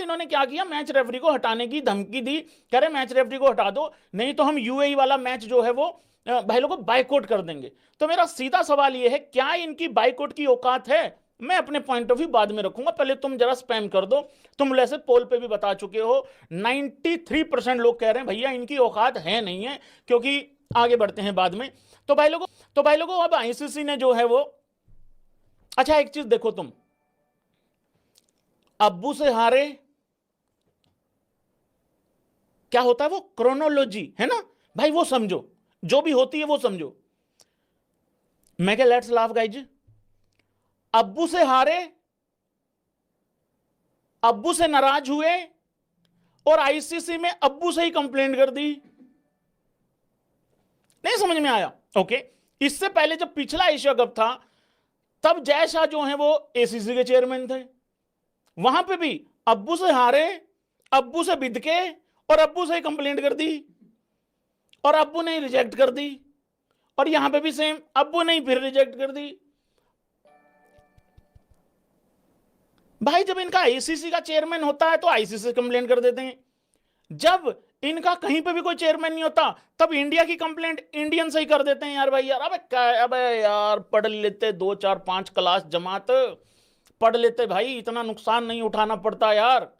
इन्होंने क्या किया, मैच रेफरी को हटाने की धमकी दी, कह रहे मैच रेफरी को हटा दो, नहीं तो हम यूएई वाला मैच जो है वो भाई लोगों बाइकआउट कर देंगे। तो मेरा सीधा सवाल ये है, क्या इनकी बाइकआउट की औकात है? मैं अपने पॉइंट ऑफ व्यू बाद में रखूंगा, पहले तुम जरा स्पैम कर दो। तुम वैसे पोल पे भी बता चुके हो, 93% लोग कह रहे हैं भैया इनकी औकात है नहीं है, क्योंकि आगे बढ़ते हैं बाद में। तो भाई लोगों अब आईसीसी ने जो है वो, अच्छा एक चीज देखो तुम, अब्बू से हारे, क्या होता है वो क्रोनोलॉजी है ना भाई, वो समझो, जो भी होती है वो समझो। मैं क्या, लेट्स लाफ गाइज, अब्बू से हारे, अब्बू से नाराज हुए और आईसीसी में अब्बू से ही कंप्लेंट कर दी। नहीं समझ में आया? ओके, इससे पहले जब पिछला एशिया कप था तब जय शाह जो है वो एसीसी के चेयरमैन थे, वहां पे भी अब्बू से हारे, अब्बू से बिदके और अब्बू से ही कंप्लेंट कर दी और अब्बू ने रिजेक्ट कर दी, और यहां पे भी सेम, अब्बू ने फिर रिजेक्ट कर दी। भाई जब इनका आईसीसी का चेयरमैन होता है तो आईसीसी से कंप्लेंट कर देते हैं, जब इनका कहीं पे भी कोई चेयरमैन नहीं होता तब इंडिया की कंप्लेंट इंडियन से ही कर देते हैं। यार भाई यार, अबे यार पढ़ लेते, 2 4 5 क्लास जमात पढ़ लेते भाई, इतना नुकसान नहीं उठाना पड़ता यार।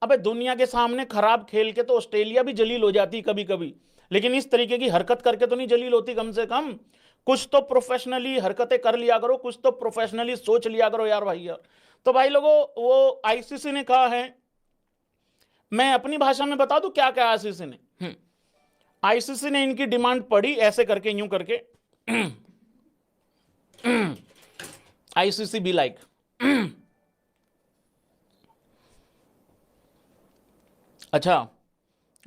अबे दुनिया के सामने खराब खेल के तो ऑस्ट्रेलिया भी जलील हो जाती कभी कभी, लेकिन इस तरीके की हरकत करके तो नहीं जलील होती। कम से कम कुछ तो प्रोफेशनली हरकतें कर लिया करो, कुछ तो प्रोफेशनली सोच लिया करो यार भाई यार। तो भाई लोगों, वो आईसीसी ने कहा है, मैं अपनी भाषा में बता दूं क्या क्या आईसीसी ने, आईसीसी ने इनकी डिमांड पढ़ी ऐसे करके, यूं करके, आईसीसी बी लाइक, अच्छा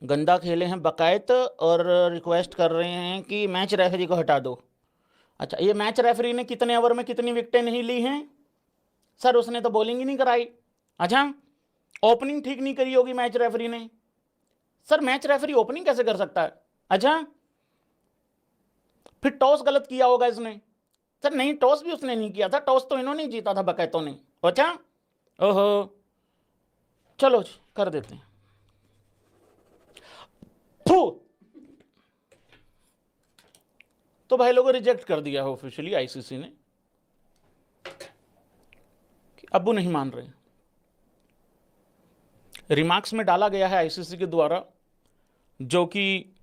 गंदा खेले हैं बकायत और रिक्वेस्ट कर रहे हैं कि मैच रेफरी को हटा दो। अच्छा, ये मैच रेफरी ने कितने ओवर में कितनी विकेटें नहीं ली हैं? सर उसने तो बॉलिंग ही नहीं कराई। अच्छा, ओपनिंग ठीक नहीं करी होगी मैच रेफरी ने। सर मैच रेफरी ओपनिंग कैसे कर सकता है? अच्छा, फिर टॉस गलत किया होगा इसने। सर नहीं, टॉस भी उसने नहीं किया था, टॉस तो इन्होंने जीता था बकायतों ने। अच्छा, ओहो, चलो कर देते हैं। तो भाई लोगों रिजेक्ट कर दिया है ऑफिशियली आईसीसी ने, अब्बू नहीं मान रहे। रिमार्क्स में डाला गया है आईसीसी के द्वारा, जो कि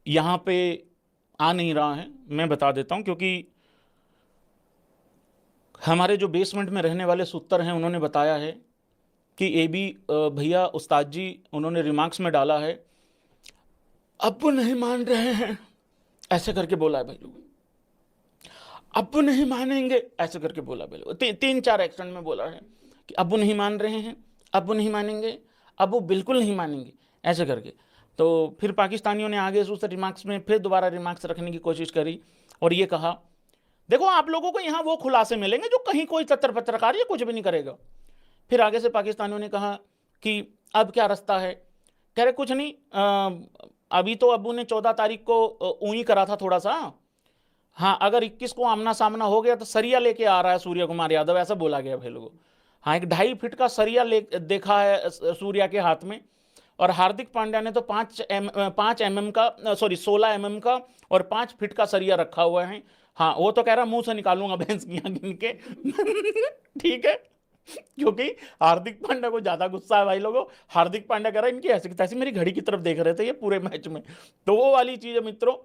यहां पे आ नहीं रहा है, मैं बता देता हूं, क्योंकि हमारे जो बेसमेंट में रहने वाले सूत्र हैं उन्होंने बताया है कि एबी भैया उस्ताद जी, उन्होंने रिमार्क्स में डाला है अब्बू नहीं मान रहे हैं, ऐसे करके बोला है भाई लोग, अब्बू नहीं मानेंगे ऐसे करके बोला भाई लोग, 3 4 एक्सटेंट में बोला है कि अब्बू नहीं मान रहे हैं, अब्बू नहीं मानेंगे, अब्बू बिल्कुल नहीं मानेंगे, ऐसे करके। तो फिर पाकिस्तानियों ने आगे उस रिमार्क्स में फिर दोबारा रिमार्क्स रखने की कोशिश करी और ये कहा, देखो आप लोगों को यहाँ वो खुलासे मिलेंगे जो कहीं कोई चतर पत्रकार या कुछ भी नहीं करेगा। फिर आगे से पाकिस्तानियों ने कहा कि अब क्या रास्ता है, कह रहे कुछ नहीं, अभी तो अब्बू ने 14 तारीख को ऊई करा था थोड़ा सा, हाँ अगर 21 को आमना सामना हो गया तो सरिया लेके आ रहा है सूर्य कुमार यादव, ऐसा बोला गया भाई लोगों। हाँ, एक 2.5 फीट का सरिया ले देखा है सूर्या के हाथ में, और हार्दिक पांड्या ने तो 5 mm का, सॉरी 16 mm का और 5 फीट का सरिया रखा हुआ है। हाँ, वो तो कह रहा मुंह से निकालूंगा भैंस की गिन के ठीक है, क्योंकि हार्दिक पांड्या को ज्यादा गुस्सा है भाई लोगों। हार्दिक पांड्या कह रहा है इनकी ऐसी तैसी मेरी घड़ी की तरफ देख रहे थे ये पूरे मैच में, तो वो वाली चीज है मित्रों।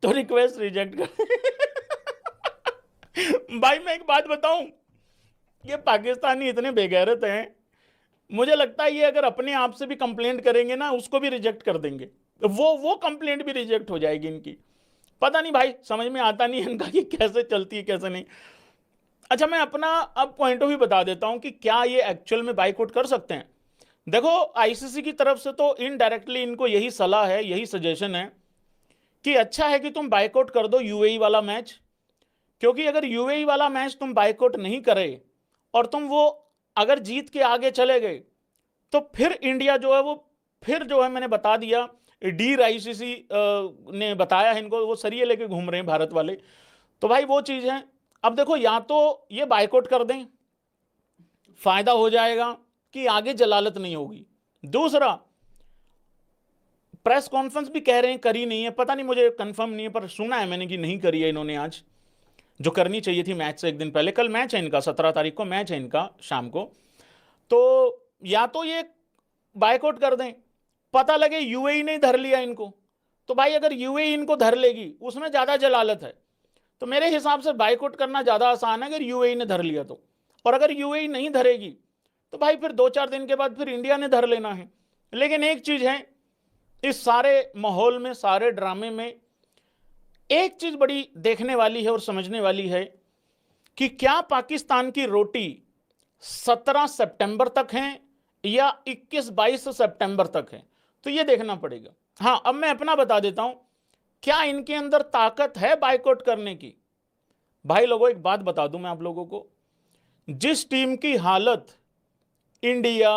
तो रिक्वेस्ट रिजेक्ट कर भाई मैं एक बात बताऊं, ये पाकिस्तानी इतने बेगैरत हैं, मुझे लगता है ये अगर अपने आप से भी कंप्लेंट करेंगे ना उसको भी रिजेक्ट कर देंगे, वो कंप्लेंट भी रिजेक्ट हो जाएगी इनकी। पता नहीं भाई, समझ में आता नहीं इनका कि कैसे चलती है कैसे नहीं। अच्छा, मैं अपना अब पॉइंट ऑफ व्यू बता देता हूं कि क्या ये एक्चुअल में बाइकआउट कर सकते हैं। देखो, आईसीसी की तरफ से तो इनडायरेक्टली इनको यही सलाह है, यही सजेशन है कि अच्छा है कि तुम बाइकआउट कर दो यूएई वाला मैच, क्योंकि अगर यूएई वाला मैच तुम बाइकआउट नहीं करे और तुम वो अगर जीत के आगे चले गए तो फिर इंडिया जो है वो, फिर जो है मैंने बता दिया, डीर आईसीसी ने बताया है इनको, वो सरिये लेके घूम रहे हैं भारत वाले। तो भाई वो चीज है। अब देखो, या तो ये बाइकआउट कर दें, फायदा हो जाएगा, कि आगे जलालत नहीं होगी। दूसरा, प्रेस कॉन्फ्रेंस भी कह रहे हैं करी नहीं है, पता नहीं, मुझे कंफर्म नहीं है, पर सुना है मैंने कि नहीं करी है इन्होंने आज, जो करनी चाहिए थी मैच से एक दिन पहले। कल मैच है इनका, 17 तारीख को मैच है इनका शाम को। तो या तो ये बायकॉट कर दें, पता लगे यूएई ने धर लिया इनको, तो भाई अगर यूएई इनको धर लेगी उसमें ज्यादा जलालत है। तो मेरे हिसाब से बायकॉट करना ज्यादा आसान है अगर यूएई ने धर लिया तो। और अगर यूएई नहीं धरेगी तो भाई फिर 2-4 दिन के बाद फिर इंडिया ने धर लेना है। लेकिन एक चीज है, इस सारे माहौल में, सारे ड्रामे में एक चीज बड़ी देखने वाली है और समझने वाली है कि क्या पाकिस्तान की रोटी 17 सितंबर तक है या 21-22 सितंबर तक है, तो ये देखना पड़ेगा। हां, अब मैं अपना बता देता हूं, क्या इनके अंदर ताकत है बायकॉट करने की। भाई लोगों, एक बात बता दूं मैं आप लोगों को, जिस टीम की हालत India,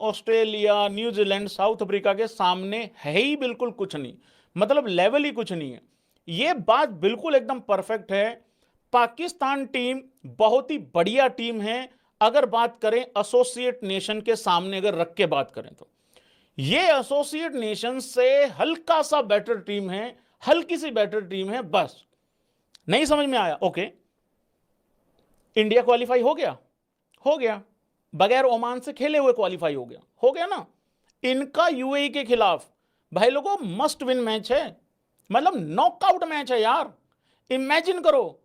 Australia, New Zealand, south Africa के सामने है ही बिल्कुल कुछ नहीं, मतलब लेवल ही कुछ नहीं है, यह बात बिल्कुल एकदम परफेक्ट है। पाकिस्तान टीम बहुत ही बढ़िया टीम है, अगर बात करें एसोसिएट नेशन के सामने अगर रख के बात करें तो यह एसोसिएट नेशन से हल्का सा बेटर टीम है, हल्की सी बेटर टीम है। बस नहीं समझ में आया, ओके, इंडिया क्वालिफाई हो गया, हो गया, बगैर ओमान से खेले हुए क्वालिफाई हो गया ना। इनका यूएई के खिलाफ भाई लोगों मस्ट विन मैच है, मतलब नॉकआउट मैच है यार। इमेजिन करो,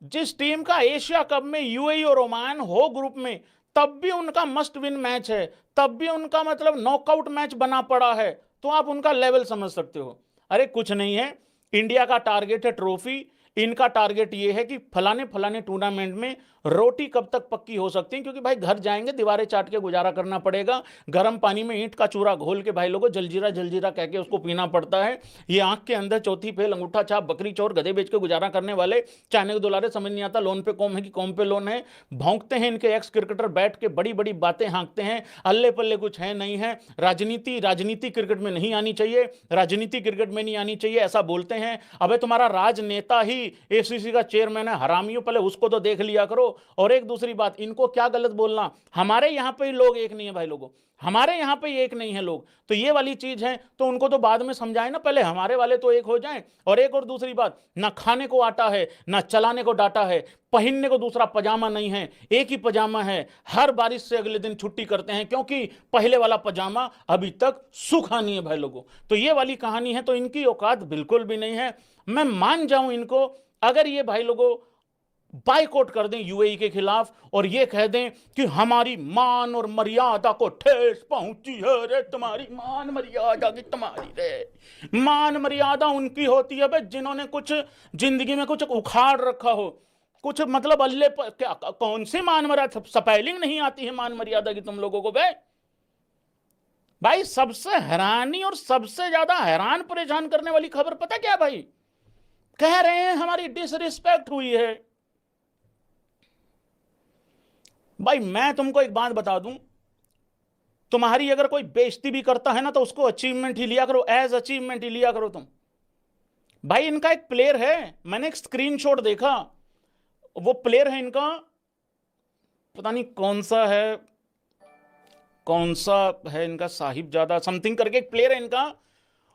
जिस टीम का एशिया कप में यूएई और ओमान हो ग्रुप में, तब भी उनका मस्ट विन मैच है, तब भी उनका मतलब नॉकआउट मैच बना पड़ा है, तो आप उनका लेवल समझ सकते हो। अरे कुछ नहीं है, इंडिया का टारगेट है ट्रॉफी, इनका टारगेट ये है कि फलाने फलाने टूर्नामेंट में रोटी कब तक पक्की हो सकती है, क्योंकि भाई घर जाएंगे दीवारें चाट के गुजारा करना पड़ेगा, गर्म पानी में ईंट का चूरा घोल के भाई लोगों जलजीरा जलजीरा कह के उसको पीना पड़ता है। ये आंख के अंदर चौथी फेल, अंगूठा छाप, बकरी चोर, गधे बेच के गुजारा करने वाले चाइने के दुलारे समझ नहीं आता लोन पे कॉम है कि कॉम पे लोन है। भौंकते हैं इनके एक्स क्रिकेटर बैठ के, बड़ी बड़ी बातें हाँकते हैं, अल्ले पल्ले कुछ है नहीं है। राजनीति क्रिकेट में नहीं आनी चाहिए, राजनीति क्रिकेट में नहीं आनी चाहिए ऐसा बोलते हैं। अबे तुम्हारा राजनेता ही एसीसी का चेयरमैन है, हरामियों, पहले उसको तो देख लिया करो। और एक दूसरी बात, इनको क्या गलत बोलना, हमारे यहां पे लोग एक नहीं है भाई लोगों, हमारे यहां पे एक नहीं है लोग, तो ये वाली चीज है, तो उनको तो बाद में समझाए ना, पहले हमारे वाले तो एक हो जाएं। और एक और दूसरी बात, ना खाने को आटा है, ना चलाने को डाटा है, पहनने को दूसरा पजामा नहीं है, एक ही पजामा है, हर बारिश से अगले दिन छुट्टी करते हैं, क्योंकि पहले वाला पजामा अभी तक सूखा नहीं है भाई लोगों। तो ये वाली कहानी है, तो इनकी औकात बिल्कुल भी नहीं है। मैं मान जाऊं इनको अगर ये भाई लोगों बायकॉट कर दें यूएई के खिलाफ और ये कह दें कि हमारी मान और मर्यादा को ठेस पहुंची है। रे तुम्हारी मान मर्यादा की तुम्हारी, रे मान मर्यादा उनकी होती है भाई जिन्होंने कुछ जिंदगी में कुछ उखाड़ रखा हो, कुछ मतलब अल्ले क्या, कौन सी मान मर्यादा, स्पेलिंग नहीं आती है मान मर्यादा की तुम लोगों को। भाई सबसे हैरानी और सबसे ज्यादा हैरान परेशान करने वाली खबर पता क्या भाई, कह रहे हैं हमारी डिसरिस्पेक्ट हुई है। भाई मैं तुमको एक बात बता दूं, तुम्हारी अगर कोई बेइज्जती भी करता है ना तो उसको अचीवमेंट ही लिया करो, एज अचीवमेंट ही लिया करो तुम। भाई इनका एक प्लेयर है, मैंने एक स्क्रीनशॉट देखा, वो प्लेयर है इनका, पता नहीं कौन सा है इनका, साहिबजादा समथिंग करके एक प्लेयर है इनका,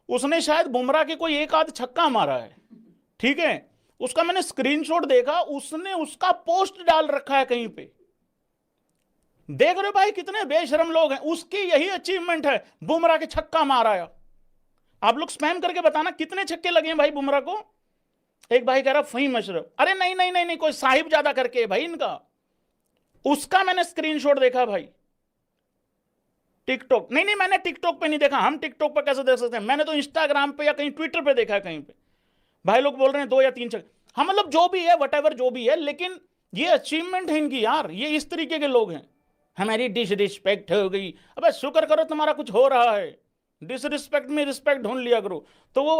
उसने शायद बुमराह के कोई एक आध छक्का मारा है, ठीक है, उसका मैंने स्क्रीनशॉट देखा, उसने उसका पोस्ट डाल रखा है कहीं पे। देख रहे हो भाई कितने बेशरम लोग हैं, उसकी यही अचीवमेंट है, बुमराह के छक्का मारा है। आप लोग स्पैम करके बताना कितने छक्के लगे हैं भाई बुमराह को। एक भाई कह रहा फहीम अशरफ, अरे नहीं नहीं नहीं नहीं, कोई साहिबजादा करके है भाई इनका, उसका मैंने स्क्रीनशॉट देखा भाई। टिकटॉक नहीं नहीं, मैंने टिकटॉक पे नहीं देखा, हम टिकटॉक पे कैसे देख सकते हैं, मैंने तो इंस्टाग्राम पे या कहीं ट्विटर पे देखा है कहीं पे। भाई लोग बोल रहे हैं 2 या 3 छक्के, हाँ मतलब जो भी है वट जो भी है, लेकिन ये अचीवमेंट है इनकी यार, ये इस तरीके के लोग हैं। हमारी डिसरिस्पेक्ट हो गई, अबे शुक्र करो तुम्हारा कुछ हो रहा है, डिसरिस्पेक्ट में रिस्पेक्ट ढूंढ लिया करो। तो वो